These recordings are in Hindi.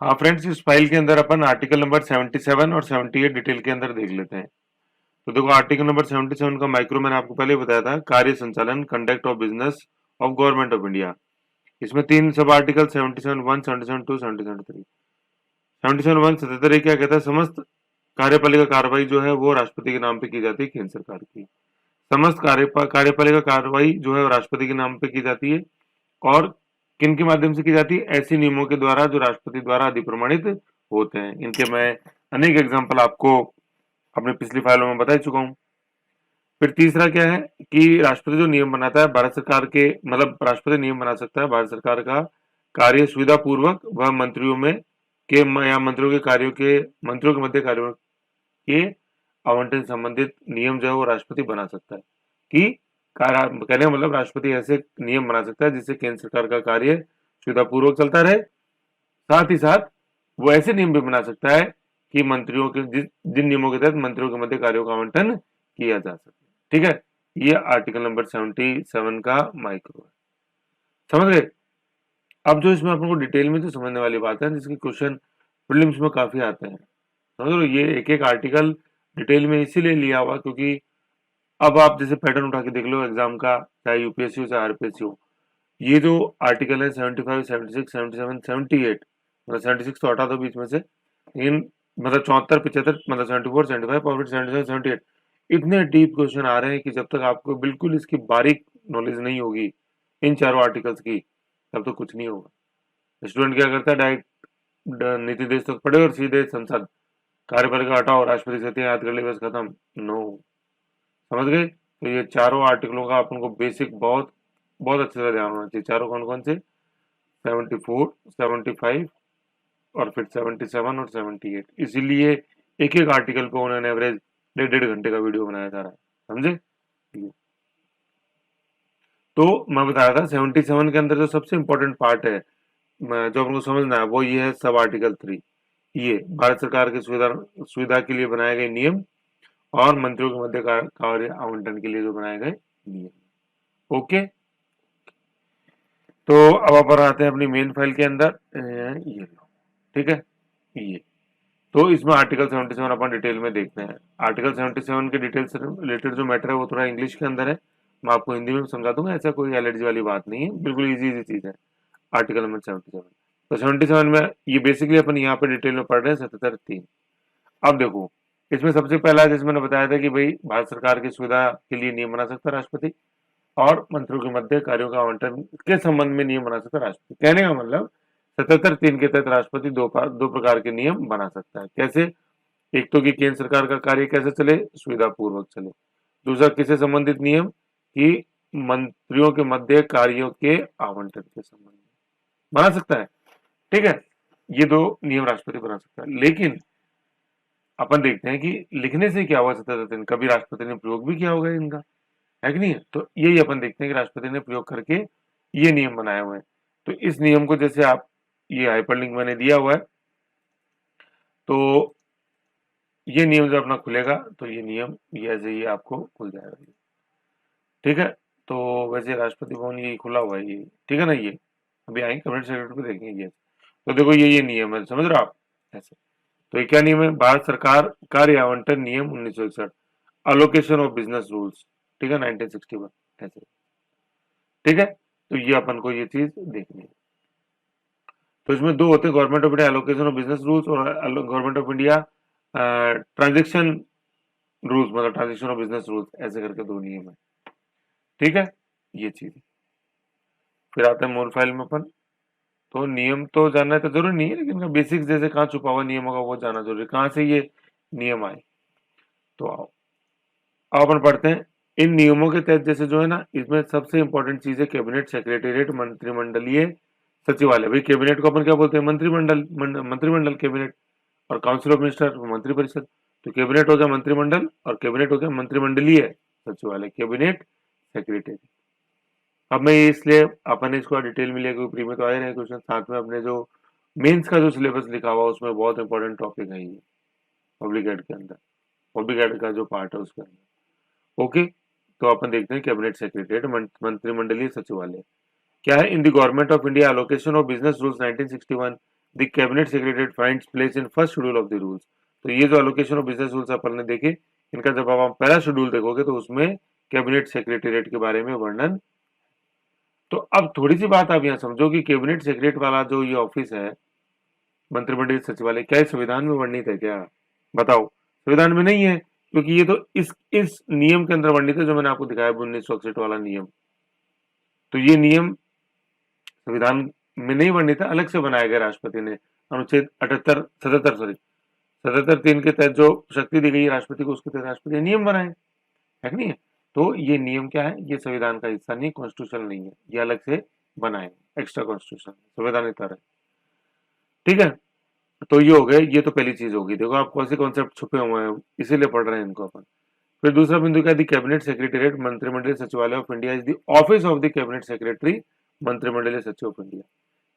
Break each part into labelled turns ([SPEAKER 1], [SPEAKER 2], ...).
[SPEAKER 1] हाँ फ्रेंड्स, इस फाइल के अंदर अपन आर्टिकल नंबर 77 और 78 डिटेल के अंदर देख लेते हैं। तो देखो, आर्टिकल नंबर 77 का माइक्रो मैंने आपको पहले ही बताया था, कार्य संचालन, conduct of business of government of India. इसमें तीन सब आर्टिकल 77(1), 77(2), 77(3). 77(1) 77 क्या कहता है, समस्त कार्यपालिका कार्रवाई जो है वो राष्ट्रपति के नाम पे की जाती है, केंद्र सरकार की। समस्त कार्यपालिका कार्रवाई जो है वो राष्ट्रपति के नाम पे की जाती है। और किन के माध्यम से की जाती है, ऐसे नियमों के द्वारा जो राष्ट्रपति द्वारा अधिप्रमाणित होते हैं। इनके मैं अनेक एग्जाम्पल आपको अपने पिछली फाइलों में बता चुका हूँ। फिर तीसरा क्या है कि राष्ट्रपति जो नियम बनाता है, भारत सरकार के मतलब राष्ट्रपति नियम बना सकता है भारत सरकार का कार्य सुविधा पूर्वक वह मंत्रियों में के या मंत्रियों के कार्यों के मंत्रियों के मध्य कार्यों के आवंटन संबंधित नियम जो है वो राष्ट्रपति बना सकता है। कि कहने का मतलब राष्ट्रपति ऐसे नियम बना सकता है जिससे केंद्र सरकार का कार्य सुविधा पूर्वक चलता रहे। साथ ही साथ वो ऐसे नियम भी बना सकता है कि मंत्रियों के जिन नियमों के तहत मंत्रियों के मध्य कार्यों का आवंटन किया जा सके। ठीक है, ये आर्टिकल नंबर 77 का माइक्रो है। समझ गए? अब जो इसमें अपन को डिटेल में जो समझने वाली बात है, जिसके क्वेश्चन प्रीलिम्स में काफी आते हैं। समझ लो, ये एक एक आर्टिकल डिटेल में इसीलिए लिया हुआ क्योंकि अब आप जैसे पैटर्न उठा के देख लो एग्जाम का, चाहे यूपीएससी हो चाहे आरपीएससी हो, ये जो आर्टिकल है 75, 76, 77, 78, मतलब 76 तो हटा दो बीच में से, इन मतलब 74, 75, मतलब 74, 75 और फिर 77, 78, इतने डीप क्वेश्चन आ रहे हैं कि जब तक आपको बिल्कुल इसकी बारीक नॉलेज नहीं होगी इन चारों आर्टिकल्स की, तब तक कुछ नहीं होगा। स्टूडेंट क्या करता है, डायरेक्ट नीति देश तक पढ़े और सीधे संसद कार्यपालिका हटाओ, राष्ट्रपति से याद कर ले, बस खत्म। नो, समझ गए? तो ये चारों आर्टिकलों का अपन को बेसिक बहुत बहुत अच्छे से ध्यान होना चाहिए। चारों कौन कौन से, 74, 75 और फिर 77 और 78। इसीलिए एक एक आर्टिकल पे उन्होंने एवरेज 1.5 घंटे का वीडियो बनाया जा रहा है। समझे? तो मैं बता रहा था 77 के अंदर जो सबसे इंपॉर्टेंट पार्ट है, जो हमको समझना है, वो ये है सब आर्टिकल 3। ये भारत सरकार की सुविधा सुविधा के लिए बनाए गए नियम और मंत्रियों के मध्य कार्य आवंटन के लिए जो बनाए गए नियम। ओके, तो अब अपन आते हैं अपनी मेन फाइल के अंदर। ये लो, ठीक है, ये तो इसमें आर्टिकल 77 अपन डिटेल में देखते हैं। आर्टिकल 77 के डिटेल से रिलेटेड जो मैटर है वो थोड़ा इंग्लिश के अंदर है, मैं आपको हिंदी में समझा दूंगा, ऐसा कोई एलर्जी वाली बात नहीं है, बिल्कुल इजी इजी चीज है। आर्टिकल नंबर 77, तो 77 में ये बेसिकली अपन यहाँ पे डिटेल में पढ़ रहे हैं 77(3). अब देखो, इसमें सबसे पहला जैसे मैंने बताया था कि भाई भारत सरकार की सुविधा के लिए नियम बना सकता है राष्ट्रपति, और मंत्रियों के मध्य कार्यों का आवंटन के संबंध में नियम बना सकता है राष्ट्रपति। कहने का मतलब 77(3) के तहत राष्ट्रपति दो प्रकार के नियम बना सकता है। कैसे? एक तो कि केंद्र सरकार का कार्य कैसे चले, सुविधा पूर्वक चले। दूसरा किससे संबंधित नियम, कि मंत्रियों के मध्य कार्यों के आवंटन के संबंध में बना सकता है। ठीक है, ये दो नियम राष्ट्रपति बना सकता है। लेकिन अपन देखते हैं कि लिखने से क्या हुआ 77, कभी राष्ट्रपति ने प्रयोग भी किया होगा इनका, है कि नहीं है? तो यही अपन देखते हैं कि राष्ट्रपति ने प्रयोग करके ये नियम बनाए हुए हैं। तो इस नियम को जैसे आप, ये हाइपरलिंक मैंने दिया हुआ है, तो ये नियम जब अपना खुलेगा तो ये नियम ये ऐसे ही आपको खुल जाएगा। ठीक है, तो वैसे राष्ट्रपति भवन ये खुला हुआ है, ये ठीक है ना, ये अभी आएंगे कमेंट सेक्शन पे देखेंगे ये। तो देखो, ये नियम है, समझ रहे हो आप? ऐसे तो ये क्या नियम है, भारत सरकार कार्य आवंटन नियम 1961, अलोकेशन ऑफ बिजनेस रूल्स, ठीक है, 1961, ऐसे। ठीक है, तो ये अपन को ये चीज देखनी है। तो इसमें दो होते हैं, government of India allocation of business rules और government of India transaction rules, मतलब ट्रांजेक्शन ऑफ बिजनेस रूल्स, ऐसे करके दो नियम है। ठीक है, ये चीज। फिर आते हैं मूल फाइल में अपन। तो नियम तो जानना तो जरूरी नहीं है, लेकिन इनका बेसिक्स जैसे कहाँ छुपा हुआ नियम होगा वो जानना जरूरी है, कहाँ से ये नियम आए। तो आओ, अब अपन पढ़ते हैं। इन नियमों के तहत जैसे जो है ना, इसमें सबसे इंपॉर्टेंट चीज है कैबिनेट सेक्रेटेरिएट, मंत्रिमंडलीय सचिवालय। भाई कैबिनेट को अपन क्या बोलते हैं, मंत्रिमंडल, मंत्रिमंडल कैबिनेट, और काउंसिल ऑफ मिनिस्टर मंत्रिपरिषद। तो कैबिनेट हो गया मंत्रिमंडल और कैबिनेट हो गया मंत्रिमंडलीय सचिवालय, कैबिनेट सेक्रेटरी। अब मैं ये इसलिए अपन इसको डिटेल में लिया क्योंकि प्री में तो आए रहे क्वेश्चन, साथ में अपने जो मेंस का जो सिलेबस लिखा हुआ उसमें बहुत इंपॉर्टेंट टॉपिक है ये, पब्लिक एड के अंदर, पब्लिक एड का जो पार्ट है उसके अंदर। ओके, तो अपन देखते हैं कैबिनेट सेक्रेटरीट, मंत्रिमंडलीय सचिवालय क्या है। In the government of India allocation of business rules 1961, the cabinet secretariat finds place in first schedule of the rules. तो ये जो एलोकेशन ऑफ बिजनेस रूल्स अपन ने देखे, इनका जब आप पहला शेड्यूल देखोगे तो उसमें कैबिनेट सेक्रेटेरिएट के बारे में वर्णन। तो अब थोड़ी सी बात आप यहाँ समझो कि कैबिनेट सेक्रेटरी वाला जो ये ऑफिस है, मंत्रिमंडलीय सचिवालय, क्या संविधान में वर्णित है क्या? बताओ, संविधान में नहीं है, क्योंकि ये तो इस नियम के अंदर वर्णित है जो मैंने आपको दिखाया 1961 वाला नियम। तो ये नियम संविधान में नहीं वर्णित है, अलग से बनाया गया राष्ट्रपति ने, अनुच्छेद 77 3 के तहत जो शक्ति दी गई है राष्ट्रपति को, उसके तहत राष्ट्रपति ने नियम बनाए, है कि नहीं है? तो ये नियम क्या है? ये संविधान का हिस्सा नहीं, कॉन्स्टिट्यूशन नहीं है, ये अलग से बनाए, एक्स्ट्रा कॉन्स्टिट्यूशन, संवैधानिक है। ठीक है, तो ये हो गए, ये तो पहली चीज होगी। देखो आप कौन से कॉन्सेप्ट छुपे हुए हैं, इसीलिए पढ़ रहे हैं इनको अपन। फिर दूसरा बिंदु क्या? द कैबिनेट सेक्रेटेरिएट मंत्रिमंडलीय सचिवालय of India is the office of the cabinet secretary मंत्रिमंडलीय सचिव ऑफ इंडिया।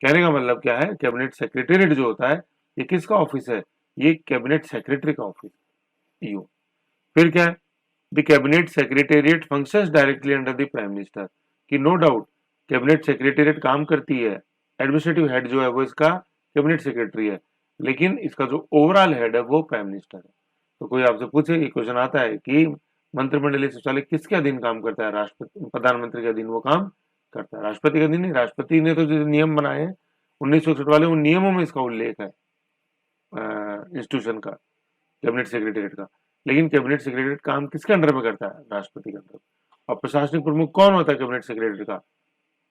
[SPEAKER 1] कहने का मतलब क्या है? कैबिनेट सेक्रेटेरिएट जो होता है, ये किसका ऑफिस है? ये कैबिनेट सेक्रेटरी का ऑफिस, यू। फिर क्या है? The cabinet secretariat functions directly under the prime minister, कि नो डाउट कैबिनेट सेक्रेटेरिएट काम करती है, एडमिनिस्ट्रेटिव हेड जो है वो इसका कैबिनेट सेक्रेटरी है, लेकिन इसका जो ओवरऑल हेड है वो प्राइम मिनिस्टर है। तो कोई आपसे पूछे, ये क्वेश्चन आता है कि मंत्रिमंडलीय सचिवालय किसके अधीन काम करता है? राष्ट्रपति, प्रधानमंत्री के अधीन वो काम करता है, राष्ट्रपति के अधीन नहीं। राष्ट्रपति ने तो जो नियम बनाए हैं 1961 वाले, उन नियमों में इसका उल्लेख है इंस्टीट्यूशन का, कैबिनेट सेक्रेटेरिएट का। लेकिन कैबिनेट सेक्रेटेरिएट काम किसके अंडर में करता है? राष्ट्रपति के अंडर। और प्रशासनिक प्रमुख कौन होता है कैबिनेट सेक्रेटेरिएट का?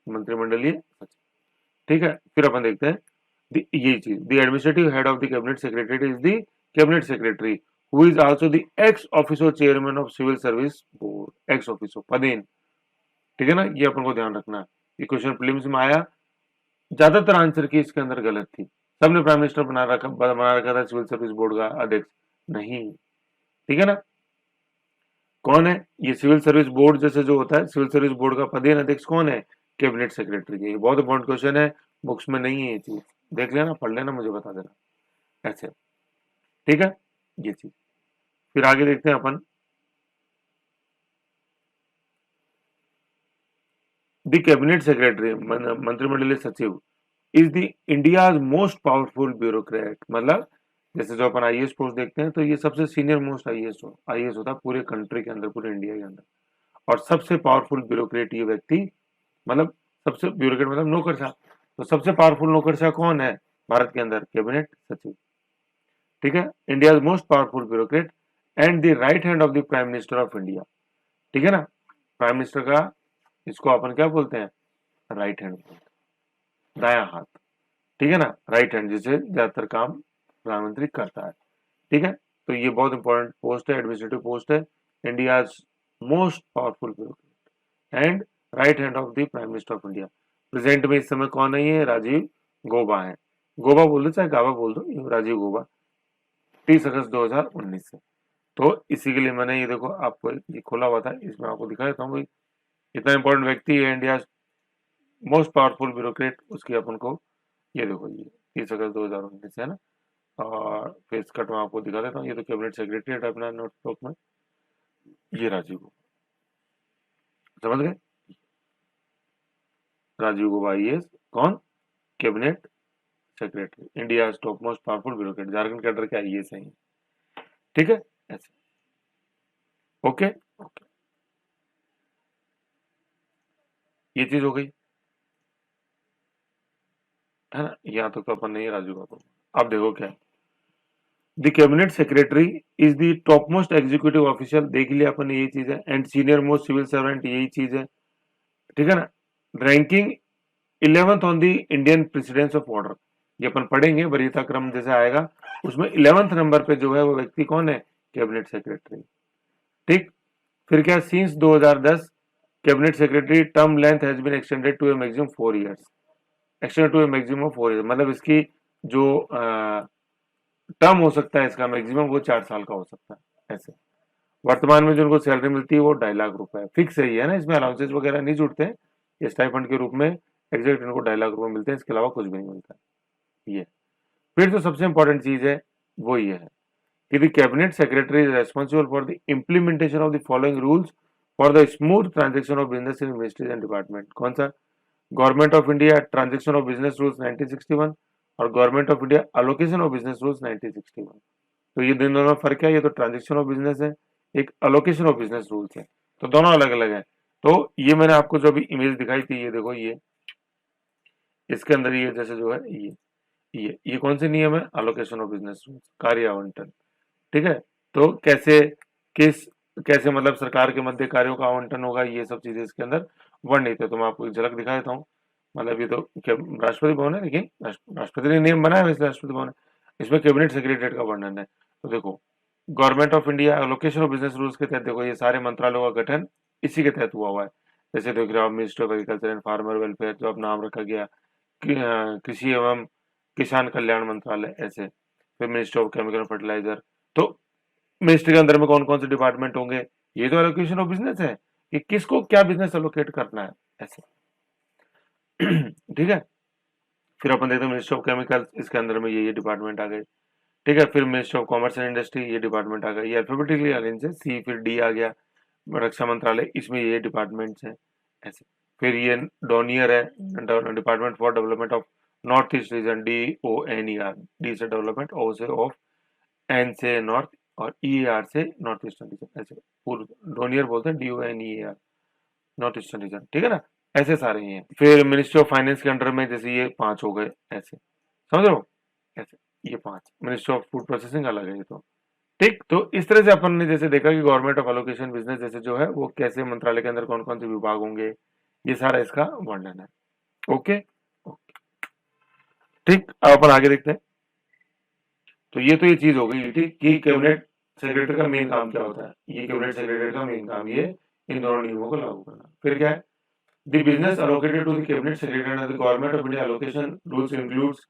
[SPEAKER 1] मंत्रिमंडलीय सचिव। ठीक है, फिर अपन देखते हैं ये चीज, the administrative head of the cabinet secretary is the cabinet secretary who is also the ex officer chairman of civil service board, ex officer पदेन। ठीक है ना, ये अपन को ध्यान रखना है। ये क्वेश्चन प्रीलिम्स में आया, ज्यादातर आंसर की इसके अंदर गलत थी। सबने प्राइम मिनिस्टर बना रखा था सिविल सर्विस बोर्ड का अध्यक्ष, नहीं। ठीक है ना, कौन है ये सिविल सर्विस बोर्ड जैसे जो होता है, सिविल सर्विस बोर्ड का पदेन अध्यक्ष कौन है? Cabinet secretary. ये बहुत इंपॉर्टेंट क्वेश्चन है, बुक्स में नहीं है ये चीज, देख लेना, पढ़ लेना, मुझे बता देना ऐसे। ठीक है, ये चीज। फिर आगे देखते हैं अपन, द कैबिनेट सेक्रेटरी मंत्रिमंडलीय सचिव is the India's most powerful bureaucrat. मतलब जैसे जो अपन आईएएस पोस्ट देखते हैं, तो ये सबसे सीनियर मोस्ट आईएएस होता है पूरे कंट्री के अंदर, पूरे इंडिया के अंदर। और सबसे पावरफुल ब्यूरोक्रेट ये व्यक्ति, मतलब सबसे ब्यूरोक्रेट मतलब नौकरशाह, तो सबसे पावरफुल नौकरशाह कौन है भारत के अंदर? कैबिनेट सचिव। ठीक है, India most powerful bureaucrat and the right hand of the prime minister of India. ठीक है ना, प्राइम मिनिस्टर का इसको अपन क्या बोलते हैं? राइट हैंड, दाया हाथ। ठीक है ना, राइट हैंड, जिसे ज्यादातर काम प्रधानमंत्री करता है। ठीक है, तो ये बहुत इंपॉर्टेंट पोस्ट है, एडमिनिस्ट्रेटिव पोस्ट है, India most powerful bureaucrat and right hand of the prime minister of India. Present में इस समय कौन है? ये राजीव गौबा है, गौबा बोल दो चाहे गाबा बोल दो, ये राजीव गौबा, 30 अगस्त 2019 से। तो इसी के लिए मैंने ये देखो आपको ये खोला हुआ था, इसमें आपको दिखा देता हूँ, इतना इंपॉर्टेंट व्यक्ति है इंडिया मोस्ट पावरफुल ब्यूरोक्रेट, उसकी अपन को ये देखो, ये 30 अगस्त 2019 है ना। और फेस कट में आपको दिखा देता हूँ, ये तो कैबिनेट सेक्रेटरी है अपना नोटबुक में, ये राजीव गौबा, समझ गए? राजीव गौबा आईएएस, कौन? Cabinet secretary, India top most powerful bureaucrat, Jharkhand cadre के आईएएस हैं। ठीक है, ऐसे। ओके ओके, ये चीज हो गई है ना, यहाँ तक तो अपन नहीं राजू बाबू। अब देखो क्या है, the cabinet secretary is the top most executive official, देख लिया अपन यही चीज है, and senior most civil servant, यही चीज है। ठीक है ना, ranking 11th on the Indian precedence of order, ये अपन पढ़ेंगे वरीयता क्रम जैसे आएगा, उसमें 11th नंबर पे जो है वो व्यक्ति कौन है? Cabinet secretary. ठीक, फिर क्या, since 2010 cabinet secretary term length has been extended to a maximum 4 years, extended to a maximum 4 years, मतलब इसकी जो टर्म हो सकता है इसका मैक्सिमम, वो 4 साल का हो सकता है ऐसे। वर्तमान में जो उनको सैलरी मिलती है वो 2.5 लाख रुपए फिक्स है, है ना, इसमें अलाउंसेस वगैरह नहीं जुड़ते हैं, ये स्टाइपेंड के रूप में एग्जैक्ट इनको 2.5 लाख रुपए मिलते हैं, इसके अलावा कुछ भी नहीं मिलता है ये। फिर जो सबसे इंपॉर्टेंट चीज है वो ये है कि the cabinet secretary is responsible for the implementation of the following rules for the smooth transaction of business in ministries and department. कौन सा? Government of India transaction of business rules 1961, और government of India allocation of business rules 1961। तो ये दोनों में फर्क क्या है, ये तो ट्रांजेक्शन ऑफ बिजनेस है, एक अलोकेशन ऑफ बिजनेस रूल्स है, तो दोनों अलग अलग है। तो ये मैंने आपको जो अभी इमेज दिखाई थी, ये देखो, ये इसके अंदर ये जैसे जो है ये कौन से नियम है, अलोकेशन ऑफ बिजनेस रूल्स, कार्य आवंटन। ठीक है, तो किस कैसे मतलब सरकार के मध्य कार्यों का आवंटन होगा, ये सब चीजें इसके अंदर वर्णित है। तो मैं आपको एक झलक दिखा देता हूँ। मतलब ये तो क्या राष्ट्रपति भवन है, लेकिन राष्ट्रपति ने नियम बनाया है, इसलिए राष्ट्रपति भवन है। इसमें कैबिनेट सेक्रेटरीट का वर्णन है। तो देखो, government of India allocation of business rules के तहत देखो, ये सारे मंत्रालयों का गठन इसी के तहत हुआ हुआ है। जैसे देख रहे हो, ministry of agriculture and farmer welfare, जो अब नाम रखा गया कृषि एवं किसान कल्याण मंत्रालय, ऐसे। फिर ministry of chemical and fertilizer. तो मिनिस्ट्री के अंदर में कौन कौन से डिपार्टमेंट होंगे, ये तो एलोकेशन ऑफ बिजनेस है कि किसको क्या बिजनेस एलोकेट करना है, ऐसे। ठीक है, फिर अपन देखते हैं मिनिस्ट्री ऑफ केमिकल्स, इसके अंदर में ये डिपार्टमेंट आ गए। ठीक है, फिर ministry of commerce and industry, ये डिपार्टमेंट आ गया, ये अल्फाबेटिकली अरेंज है, सी फिर डी आ गया, रक्षा मंत्रालय, इसमें ये डिपार्टमेंट्स हैं, ऐसे। फिर ये डोनियर है, department for development of north east region, DONER, D से डेवलपमेंट, ओ से ऑफ, एन से नॉर्थ, और EAR से नॉर्थ ईस्टर्न रीजन, ऐसे पूर्व डोनियर बोलते हैं, DONEAR, नॉर्थ ईस्टर्न रीजन। ठीक है ना, ऐसे सारे ही हैं। फिर मिनिस्ट्री ऑफ फाइनेंस के अंडर में जैसे ये 5 हो गए, ऐसे समझ रहे हो, ऐसे ये 5। मिनिस्ट्री ऑफ फूड प्रोसेसिंग अलग है ये तो। ठीक, तो इस तरह से अपन ने जैसे देखा कि गवर्नमेंट ऑफ एलोकेशन बिजनेस जैसे जो है वो कैसे मंत्रालय के अंदर कौन कौन से विभाग होंगे, ये सारा इसका वर्णन है। ओके, ठीक, अब अपन आगे देखते हैं। तो ये चीज हो गई, ठीक, कि कैबिनेट सेक्रेटरी का मेन काम क्या होता है, ये कैबिनेट सेक्रेटरी का मेन काम ये इन दोनों नियमों को लागू करना। फिर क्या है, the business allocated to the cabinet secretary and the government of India allocation rules includes,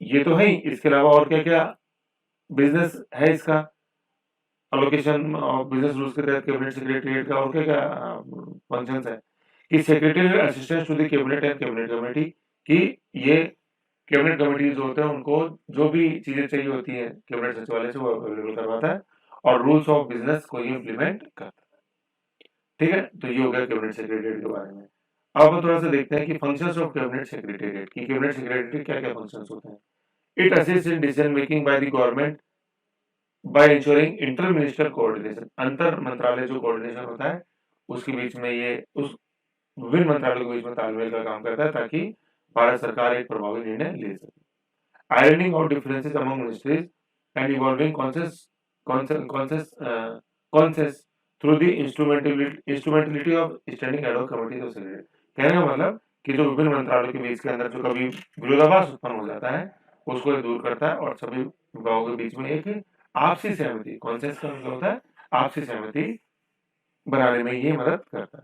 [SPEAKER 1] ये तो है ही, इसके अलावा और क्या क्या बिजनेस है इसका, अलोकेशन ऑफ बिजनेस रूल्स के तहत कैबिनेट सेक्रेटरीट का और क्या क्या फंक्शंस है, कि secretary assistant to the cabinet and cabinet committee, कि ये कैबिनेट कमेटी जो होते हैं उनको जो भी चीजें चाहिए होती है कैबिनेट सचिवालय से वो अवेलेबल करवाता है, और रूल्स ऑफ बिजनेस को ये इम्प्लीमेंट करता है। ठीक है, तो ये हो गया कैबिनेट सेक्रेटरीट के बारे में। अब हम थोड़ा सा देखते हैं कि फंक्शंस ऑफ कैबिनेट सेक्रेटरीट, की कैबिनेट सेक्रेटरी क्या क्या फंक्शंस होते हैं। It assist in decision making by the government by ensuring inter minister coordination, अंतर मंत्रालय जो कोऑर्डिनेशन होता है उसके बीच में ये उस विभिन्न मंत्रालयों के बीच में तालमेल का काम करता है, ताकि भारत सरकार एक प्रभावी निर्णय ले सके। Ironing out differences among ministries and evolving consensus through the instrumentality of standing ad hoc committees of secretary. कहने का मतलब कि जो विभिन्न मंत्रालयों के बीच के अंदर जो कभी विरोधाभास उत्पन्न हो जाता है उसको ये दूर करता है, और सभी विभागों के बीच में एक आपसी सहमति, कॉन्सेंस का मतलब होता है आपसी सहमति बनाने में ये मदद करता है।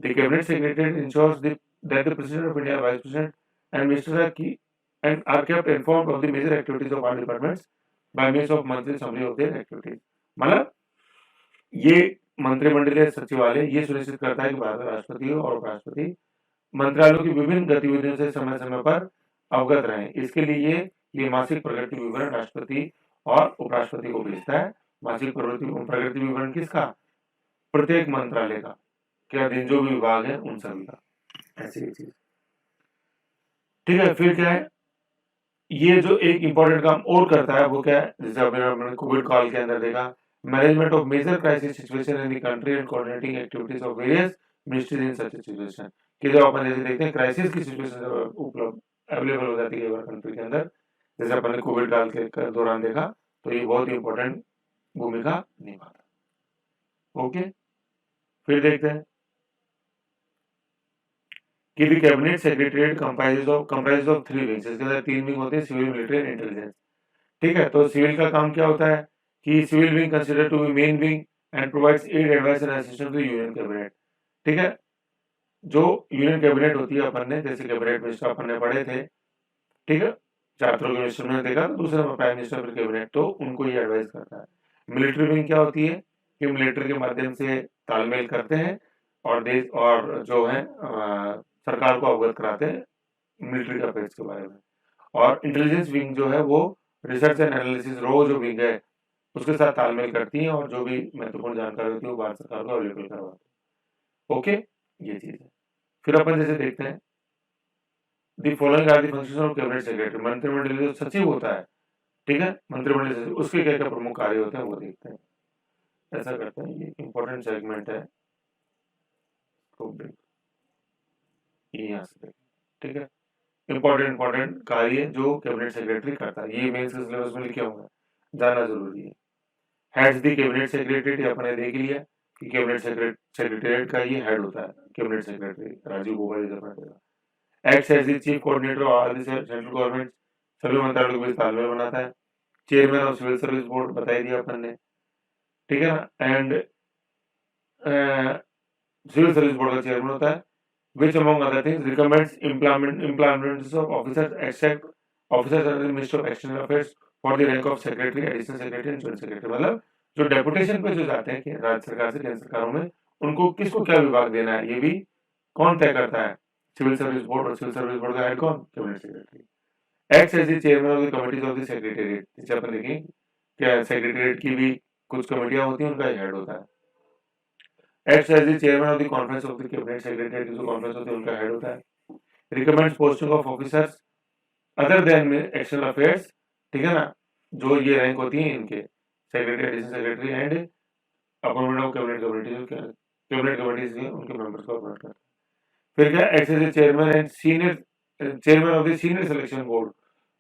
[SPEAKER 1] The cabinet secretary ensures that the president of India, vice president, and ministers are kept informed of the major activities of all departments by means of monthly summary of their activities. मतलब ये मंत्रिमंडलीय सचिवालय ये सुनिश्चित करता है कि भारत राष्ट्रपति और उपराष्ट्रपति मंत्रालयों की विभिन्न गतिविधियों से समय समय पर अवगत रहें। इसके लिए ये मासिक प्रगति विवरण राष्ट्रपति और उपराष्ट्रपति को भेजता है। मासिक प्रगति विवरण किसका, प्रत्येक मंत्रालय का, क्या दिन जो भी विभाग है उन सभी का, ऐसी चीज। ठीक है, फिर क्या है, ये जो एक इंपॉर्टेंट काम और करता है वो क्या है, जैसे अभी कोविड काल के अंदर देखा, management of major crisis situation in the country and coordinating activities of various ministries in such situation. कि जब अपन जैसे देखते हैं क्राइसिस की सिचुएशन उपलब्ध अवेलेबल हो जाती है कंट्री के अंदर, जैसे अपन ने कोविड काल के दौरान देखा, तो ये बहुत ही इंपॉर्टेंट भूमिका निभाता। ओके, फिर देखते हैं कि the cabinet secretariat comprises of 3 wings, इसके अंदर 3 विंग होते हैं, सिविल, मिलिट्री एंड इंटेलिजेंस। ठीक है, तो सिविल का काम क्या होता है कि civil wing consider to be main wing and provides aid advice and assistance to union cabinet. ठीक है, जो यूनियन कैबिनेट होती है, अपन ने जैसे कैबिनेट मिनिस्टर अपन ने पढ़े थे, ठीक है, 4 तरह के मिनिस्टर में देखा, तो दूसरे में प्राइम मिनिस्टर फिर कैबिनेट, तो उनको ये एडवाइस करता है। मिलिट्री विंग क्या होती है कि मिलिट्री के माध्यम से तालमेल करते हैं और देश और जो है सरकार को अवगत कराते हैं मिलिट्री अफेयर्स के बारे में। और इंटेलिजेंस विंग जो है वो रिसर्च एंड एनालिसिस रो जो विंग है उसके साथ तालमेल करती है, और जो भी महत्वपूर्ण जानकारी होती है वो भारत सरकार को अवेलेबल करवाती है। ओके, ये चीज है। फिर अपन जैसे देखते हैं the following are the functions of cabinet secretary. मंत्रिमंडल जो सचिव होता है, ठीक है, मंत्रिमंडल सचिव, उसके क्या क्या प्रमुख कार्य होते हैं वो देखते हैं। ऐसा करते हैं, ये इंपॉर्टेंट सेगमेंट है, तो ये यहाँ से देखें, ठीक है। इंपॉर्टेंट कार्य जो कैबिनेट सेक्रेटरी करता है, ये मेंस के सिलेबस में लिखे होंगे, जानना जरूरी है। हेड्स दी कैबिनेट सेक्रेटरी, अपने देख लिया कि कैबिनेट सेक्रेटरीट का ये हेड होता है, cabinet secretary Rajiv Gauba is अपना। Acts as the chief coordinator of the central government, सभी मंत्रालयों के बीच तालमेल बनाता है। Chairman of civil service board बता ही दिया अपन ने, ठीक है ना। एंड सिविल सर्विस बोर्ड का चेयरमैन होता है, which among other things recommends implements of officers except officers under the Ministry of External Affairs for the rank of secretary, additional secretary and joint secretary। मतलब जो डेपुटेशन पे जो जाते हैं कि राज्य सरकार से केंद्र सरकारों में, उनको किसको क्या विभाग देना है, ये भी कौन तय करता है, सिविल सर्विस बोर्ड। और सिविल सर्विस बोर्ड का हेड कौन, cabinet secretary. Acts as the chairman of the committees of the secretariat, जैसे अपन देखें क्या सेक्रेटेरिएट की भी कुछ कमेटियां होती हैं, उनका हेड होता है। Acts as the chairman of the conference of the cabinet secretary, जो कॉन्फ्रेंस होती है उनका हेड होता है। Recommends posting of officers other than external affairs, ठीक है ना, जो ये रैंक होती है इनके, secretary, additional secretary and appointment of cabinet committees के उनके मेंबर्स को अपॉइंट करता है। फिर क्या, act as chairman and chairman of the senior selection board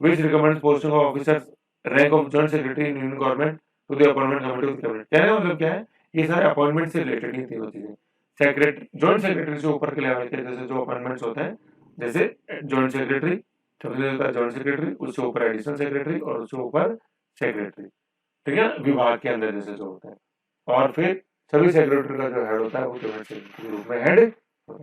[SPEAKER 1] which recommends posting of officers rank of joint secretary in union government to the appointment committee of cabinet. कहने का मतलब क्या है, ये सारे अपॉइंटमेंट से रिलेटेड ही तीनों चीजें। सेक्रेटरी, जॉइंट सेक्रेटरी से ऊपर के लेवल के जैसे जो अपॉइंटमेंट्स होते हैं, जैसे जॉइंट सेक्रेटरी, सबसे होता है जॉइंट सेक्रेटरी, उससे ऊपर एडिशनल सेक्रेटरी और उससे ऊपर सेक्रेटरी, ठीक है, विभाग के अंदर जैसे जो होता है। और फिर सभी सेक्रेटरी का जो हेड होता है वो कैबिनेट सेक्रेटरी के रूप में हेड,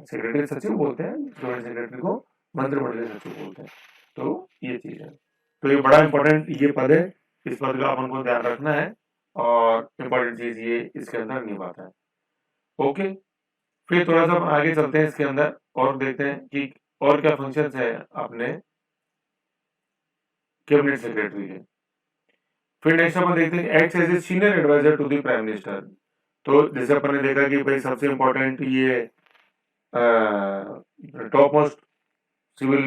[SPEAKER 1] सेक्रेटरी सचिव बोलते हैं, जॉइंट सेक्रेटरी को मंत्रिमंडलीय सचिव बोलते हैं। तो ये चीज है, तो ये बड़ा इंपॉर्टेंट ये पद है, इस पद का अपन को ध्यान रखना है, और इंपॉर्टेंट चीज ये इसके अंदर निभाता है। ओके, फिर थोड़ा सा आगे चलते हैं इसके अंदर और देखते हैं कि और क्या फंक्शंस है अपने कैबिनेट सेक्रेटरी के। फिर नेक्स्ट अपन देखते हैं act as a senior adviser to the prime minister. तो जैसे अपन ने देखा कि भाई सबसे इंपॉर्टेंट ये टॉप मोस्ट सिविल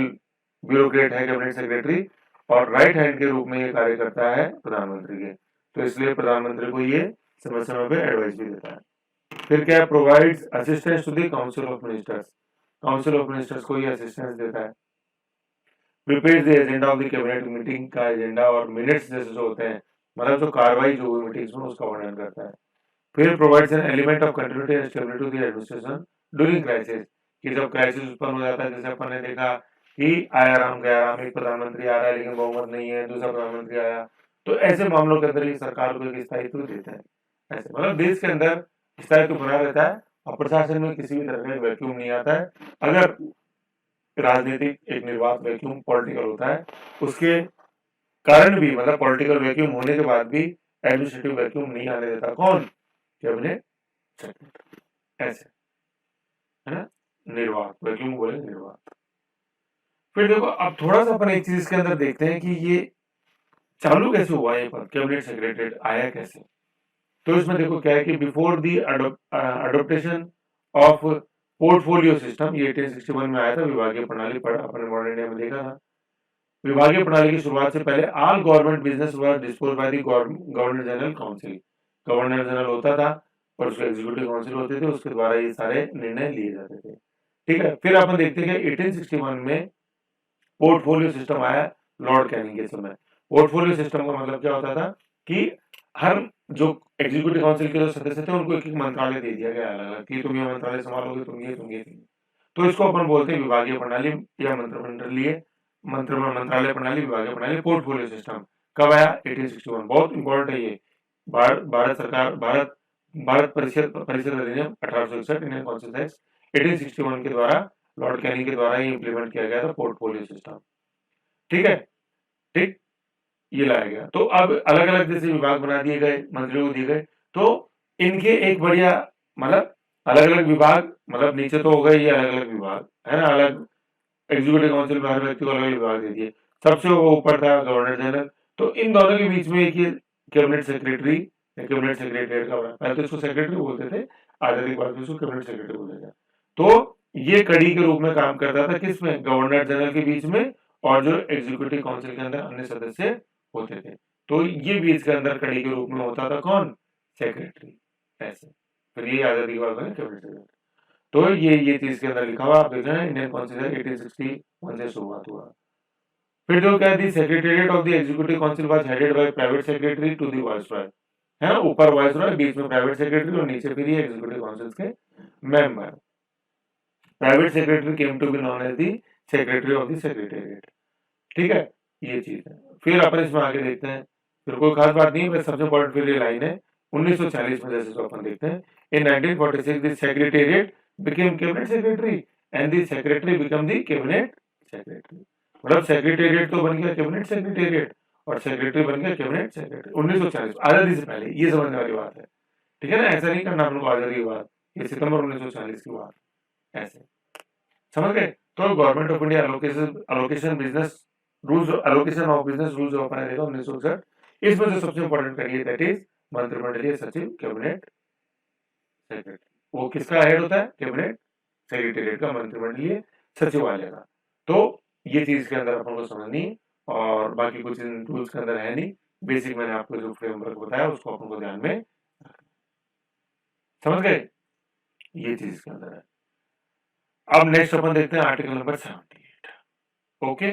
[SPEAKER 1] ब्यूरोक्रेट है कैबिनेट सेक्रेटरी, और राइट हैंड के रूप में ये कार्य करता है प्रधानमंत्री के, तो इसलिए प्रधानमंत्री को ये समय समय पे एडवाइस भी देता है। फिर क्या, provides assistance to the council of ministers, council of ministers को ये असिस्टेंस देता है। Prepare the agenda of the cabinet, meeting का एजेंडा और मिनट्स जैसे जो होते हैं, मतलब जो कार्रवाई जो हुई मीटिंग्स में उसका वर्णन करता है। फिर provides an element of continuity and stability to the administration during crisis, कि जब क्राइसिस उत्पन्न हो जाता है, जैसे अपन ने देखा कि आया राम गया राम, एक प्रधानमंत्री आ रहा है लेकिन बहुमत नहीं है, दूसरा प्रधानमंत्री आया, तो ऐसे मामलों के अंदर ही सरकार को एक स्थायित्व देता है। ऐसे मतलब देश के अंदर स्थायित्व बना रहता है, और प्रशासन में किसी भी तरह का वैक्यूम नहीं आता है। अगर राजनीतिक एक निर्वात वैक्यूम पॉलिटिकल होता है, उसके कारण भी, मतलब पॉलिटिकल वैक्यूम होने के बाद भी एडमिनिस्ट्रेटिव वैक्यूम नहीं आने देता कौन, कैबिनेट सेक्रेटरी। ऐसे है ना, निर्वात वैक्यूम बोले निर्वात। फिर देखो अब थोड़ा सा अपन एक चीज इसके अंदर देखते हैं कि ये चालू कैसे हुआ, ये पद कैबिनेट सेक्रेटरी आया कैसे। तो इसमें देखो क्या है कि before the adoption of portfolio system, ये 1861 में आया था, विभागीय प्रणाली पर अपने मॉडर्न इंडिया में देखा था। विभागीय प्रणाली की शुरुआत से पहले all government business were dispose by the governor general council, governor general होता था और उसके एग्जीक्यूटिव काउंसिल होते थे, उसके द्वारा ये सारे निर्णय लिए जाते थे, ठीक है। फिर अपन देखते हैं कि 1861 में पोर्टफोलियो सिस्टम आया लॉर्ड कैनिंग के समय। पोर्टफोलियो सिस्टम का मतलब क्या होता था कि हर जो एग्जीक्यूटिव काउंसिल के जो सदस्य थे उनको एक एक मंत्रालय दे दिया गया अलग अलग, कि तुम ये मंत्रालय संभालोगे, तुम ये। तो इसको अपन बोलते हैं विभागीय प्रणाली या मंत्रिमंडलीय मंत्रालय प्रणाली, विभागीय प्रणाली, पोर्टफोलियो सिस्टम। कब आया, 1861। बहुत इंपॉर्टेंट है ये। भारत सरकार, भारत परिषद अधिनियम 1861, इंडियन काउंसिल एक्ट 1861 के द्वारा, लॉर्ड कैनिंग के द्वारा ये इंप्लीमेंट किया गया था पोर्टफोलियो सिस्टम, ठीक है, ठीक, ये लाया गया। तो अब अलग अलग जैसे विभाग बना दिए गए, मंत्रियों को दिए गए, तो इनके एक बढ़िया मतलब अलग अलग विभाग, मतलब नीचे तो हो गए ये अलग अलग विभाग है ना, अलग एग्जीक्यूटिव काउंसिल में हर व्यक्ति को अलग अलग विभाग दे दिए, सबसे वो ऊपर था गवर्नर जनरल। तो इन दोनों के बीच में एक ये कैबिनेट सेक्रेटरी या कैबिनेट सेक्रेटरी का बना, पहले तो इसको सेक्रेटरी बोलते थे, आजादी के बाद इसको कैबिनेट सेक्रेटरी बोला गया। तो ये कड़ी के रूप में काम करता था किसमें, गवर्नर जनरल के बीच में और जो एग्जीक्यूटिव काउंसिल के अंदर अन्य सदस्य होते थे। तो ये बीच के अंदर कड़ी के रूप में होता था कौन, सेक्रेटरी। ऐसे फिर ये आजादी के बाद बने कैबिनेट सेक्रेटरी। तो ये चीज के अंदर लिखा हुआ आप देख रहे हैं, इंडियन कॉन्स्टिट्यूशन 1861 से शुरुआत हुआ। फिर जो क्या the, secretariat of the executive council was headed by private secretary to the viceroy, है ना, ऊपर वाइसरॉय, बीच में प्राइवेट सेक्रेटरी और नीचे फिर ये एग्जीक्यूटिव काउंसिल के member. Private secretary came to be known as the secretary of the secretariat. ठीक है, ये चीज है। फिर अपन इसमें आगे देखते हैं, फिर कोई खास बात नहीं है, बस सबसे इंपॉर्टेंट फिर ये लाइन है 1940 में, जैसे जो अपन देखते हैं, इन 1946 the secretariat became cabinet secretary and the secretary become the cabinet secretary. मतलब सेक्रेटेरिएट तो बन गया कैबिनेट सेक्रेटेरिएट और सेक्रेटरी बन गया कैबिनेट सेक्रेटरी 1940, आजादी से पहले। ये समझने वाली बात है, ठीक है ना, ऐसा नहीं करना हम लोग आजादी के बाद, ये सितंबर 1940 की बात, ऐसे समझ गए। तो government of India allocation business rules, allocation of business rules जो अपना देखा 1961, इसमें जो सबसे इंपॉर्टेंट करिए दैट इज मंत्रिमंडलीय सचिव कैबिनेट सेक्रेटरी। वो किसका हेड होता है, कैबिनेट सेक्रेटेरिएट का, मंत्रिमंडलीय सचिवालय का। तो ये चीज के अंदर अपन को समझनी है, और बाकी कुछ इन रूल्स के अंदर है नहीं, बेसिक मैंने आपको जो फ्रेमवर्क बताया उसको अपन को ध्यान में रखना। समझ गए, ये चीज के अंदर है। अब नेक्स्ट अपन देखते हैं आर्टिकल नंबर 78। ओके।